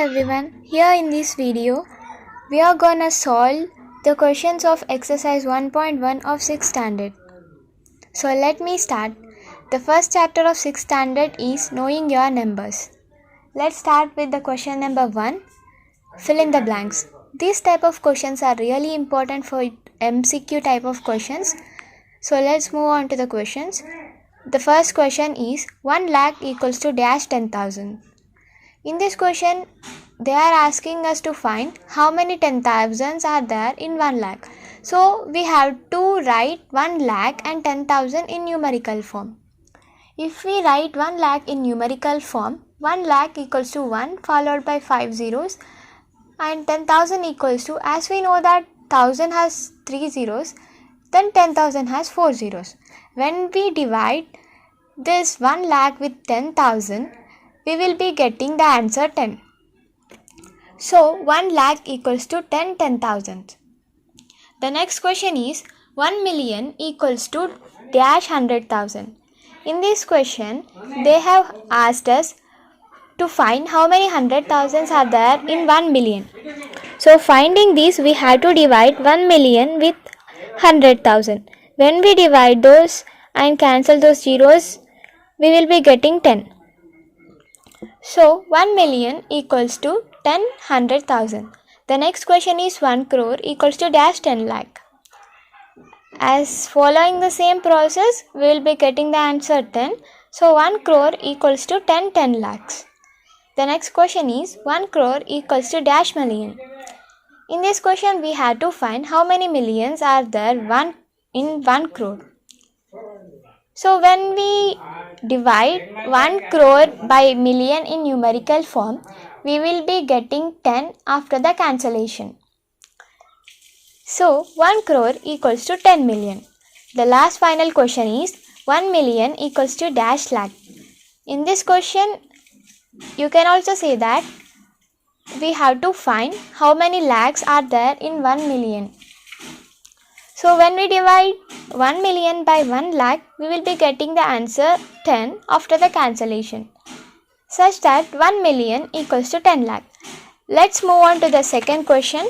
everyone, here in this video we are gonna solve the questions of exercise 1.1 of 6th standard. So let me start. The first chapter of 6th standard is knowing your numbers. Let's start with the question number 1. Fill in the blanks. These type of questions are really important for MCQ type of questions. So let's move on to the questions. The first question is 1 lakh equals to dash 10,000. In this question, they are asking us to find how many 10,000s are there in 1 lakh. So we have to write 1 lakh and 10,000 in numerical form. If we write 1 lakh in numerical form, 1 lakh equals to 1 followed by 5 zeros and 10,000 equals to, as we know that 1000 has 3 zeros, then 10,000 has 4 zeros. When we divide this 1 lakh with 10,000, we will be getting the answer 10. So 1 lakh equals to 10,000. The next question is 1 million equals to dash 100,000. In this question, they have asked us to find how many 100,000s are there in 1 million. So finding this, we have to divide 1 million with 100,000. When we divide those and cancel those zeros, we will be getting 10. So 1 million equals to 100,000. The next question is 1 crore equals to dash 10 lakh. As following the same process, we will be getting the answer 10. So 1 crore equals to 10 lakhs. The next question is 1 crore equals to dash million. In this question, we have to find how many millions are there in 1 crore. So when we divide 1 crore by million in numerical form, we will be getting 10 after the cancellation. So 1 crore equals to 10 million. The last final question is 1 million equals to dash lakh. In this question, you can also say that we have to find how many lakhs are there in 1 million. So when we divide 1 million by 1 lakh, we will be getting the answer 10 after the cancellation, such that 1 million equals to 10 lakh. Let's move on to the second question.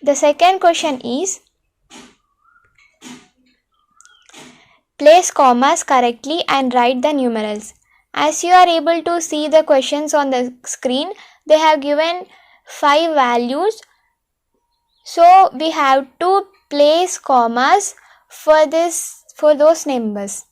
The second question is place commas correctly and write the numerals. As you are able to see the questions on the screen, they have given 5 values. So we have to place commas for those numbers.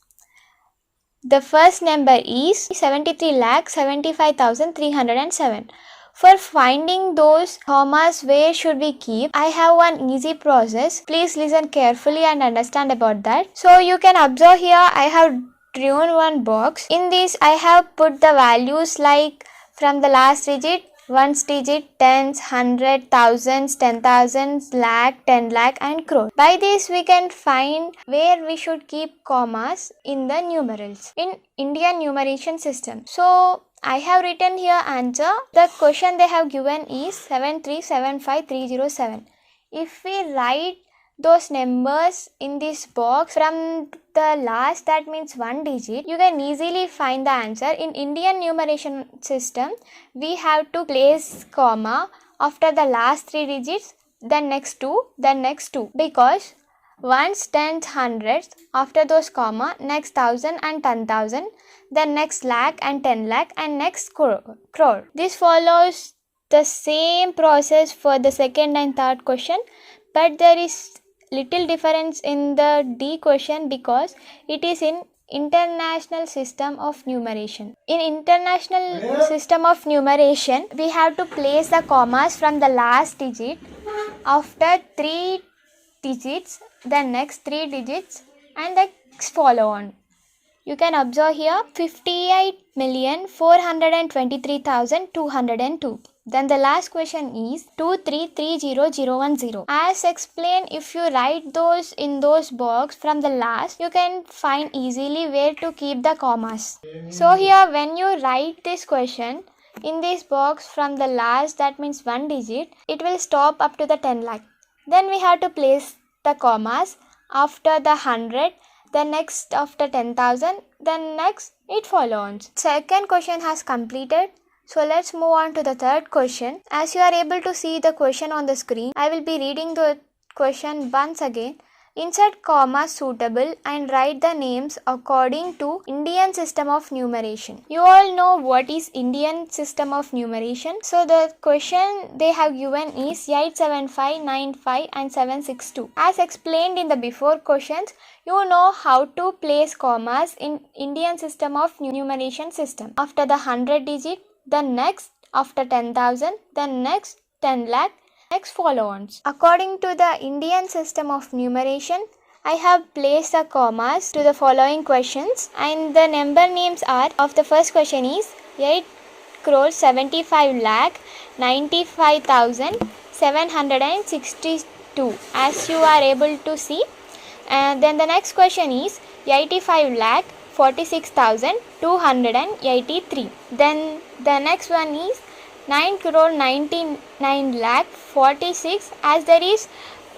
The first number is 73,75,307. For finding those commas, where should we keep? I have one easy process. Please listen carefully and understand about that. So you can observe here, I have drawn one box. In this, I have put the values like from the last digit, ones digit, tens, hundred, thousands, 10,000, lakh, 10 lakh and crore. By this, we can find where we should keep commas in the numerals in Indian numeration system. So I have written here answer. The question they have given is 7375307. If we write those numbers in this box from the last, that means 1 digit, you can easily find the answer. In Indian numeration system, we have to place comma after the last 3 digits, then next 2, then next 2, because ones, tens, hundreds, after those comma, next 1,000 and 10,000, then next lakh and 10 lakh and next crore. This follows the same process for the second and third question, but there is little difference in the D question because it is in international system of numeration. In international system of numeration, we have to place the commas from the last digit after 3 digits, then next 3 digits and the follow on. You can observe here 58,423,202. Then the last question is 2330010. As explained, if you write those in those box from the last, you can find easily where to keep the commas. So here when you write this question in this box from the last, that means 1 digit, it will stop up to the 10 lakh. Then we have to place the commas after the 100, then next after 10,000, then next it follows. Second question has completed. So let's move on to the third question. As you are able to see the question on the screen, I will be reading the question once again. Insert commas suitable and write the names according to Indian system of numeration. You all know what is Indian system of numeration. So the question they have given is 87595 and 762. As explained in the before questions, you know how to place commas in Indian system of numeration system. After the 100 digit, the next, after 10,000, the next 10 lakh, next follow-ons. According to the Indian system of numeration, I have placed the commas to the following questions, and the number names are of the first question is 8 crore 75 lakh 95,762 as you are able to see. And then the next question is 85 lakh 46,283. Then the next one is 9 crore 99 lakh 46 as there is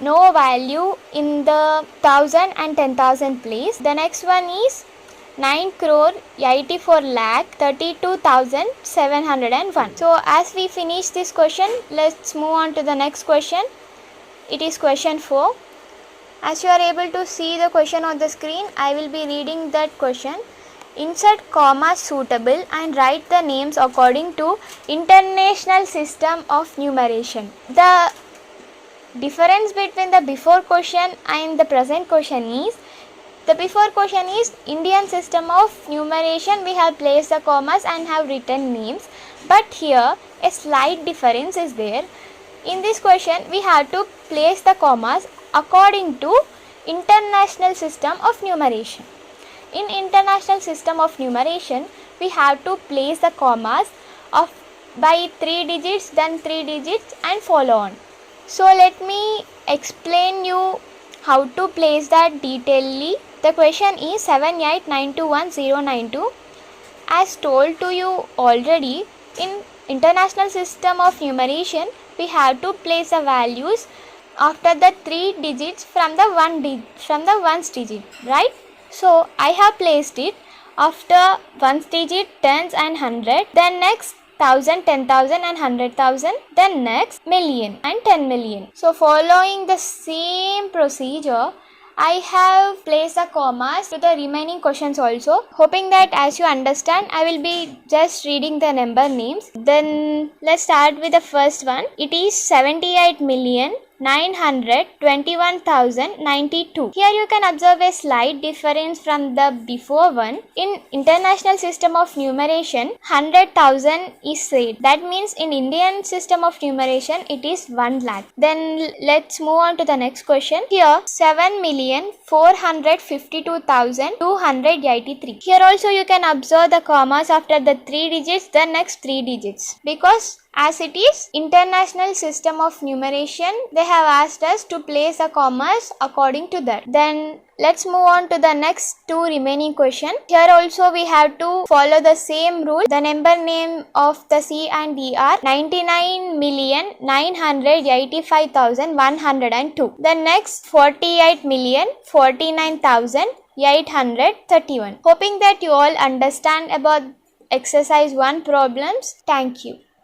no value in the 1000 and 10,000 place. The next one is 9 crore 84 lakh 32,701. So as we finish this question, let's move on to the next question. It is question 4. As you are able to see the question on the screen, I will be reading that question. Insert commas suitable and write the names according to International System of Numeration. The difference between the before question and the present question is, the before question is Indian system of numeration, we have placed the commas and have written names, but here a slight difference is there. In this question we have to place the commas according to International System of Numeration. In International System of Numeration, we have to place the commas of by 3 digits, then 3 digits and follow on. So let me explain you how to place that detailedly. The question is 78921092. As told to you already, in International System of Numeration, we have to place the values after the 3 digits from the ones digit, right? So I have placed it after ones digit, tens and 100, then next 1000, 10,000 and 100,000, then next million and 10 million. So following the same procedure, I have placed the commas to the remaining questions also. Hoping that as you understand, I will be just reading the number names. Then let's start with the first one. It is 78,921,092. Here you can observe a slight difference from the before one. In International System of Numeration, 100,000 is said. That means in Indian System of Numeration, it is 1 lakh. Then let's move on to the next question. Here, 7,452,283. Here also you can observe the commas after the 3 digits, the next 3 digits. Because as it is International System of Numeration, they have asked us to place the commas according to that. Then let's move on to the next 2 remaining questions. Here also we have to follow the same rule. The number name of the C and D are 99,985,102. The next 48,049,831. Hoping that you all understand about exercise 1 problems. Thank you.